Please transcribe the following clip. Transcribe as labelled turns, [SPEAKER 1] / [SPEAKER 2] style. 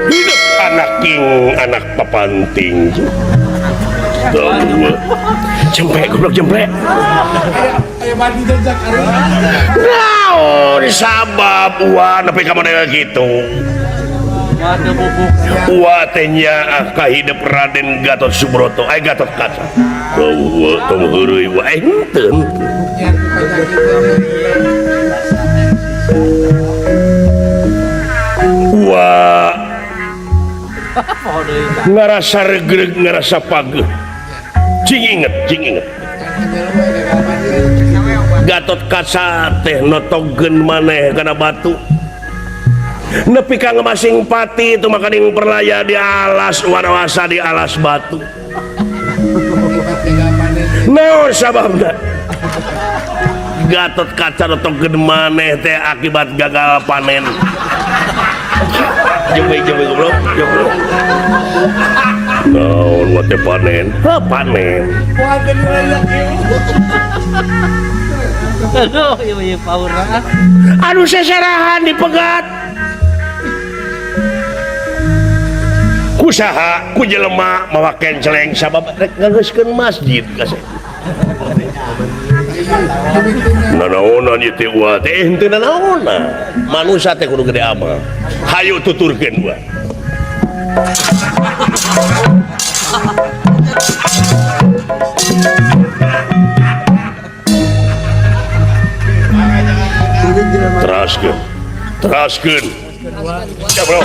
[SPEAKER 1] Hidup anak king, anak papanting. Jempe, goblok jempe. Naon sabab uang tapi kamu dengan gitu. Uatnya kahidep Raden Gatot Subroto, Gatot Kaca. Tunggu heureuy wa enten. Wah, ngerasa regreg, ngerasa pageh. Cing inget. Gatot Kaca teh notogen maneh kana batu. Nepi ka ngemasing pati itu makaning perlaya di alas wanawasa di alas batu. Naon sababna? Gatot Kaca notogen maneh teh akibat gagal panen. Jembe goblok. Naon wa teh panen? Panen.
[SPEAKER 2] Aduh, ieu paura.
[SPEAKER 1] Anu seserahan dipegat. Kusaha ku jelema mawa kenceleng sabab rek nganggeuskeun masjid kasih. Nanaonan ieu teh wa teh henteu nanaonna. Manusia teh kudu gede amal. Hayu tuturkeun wa. Teraskeun. Ya, bro.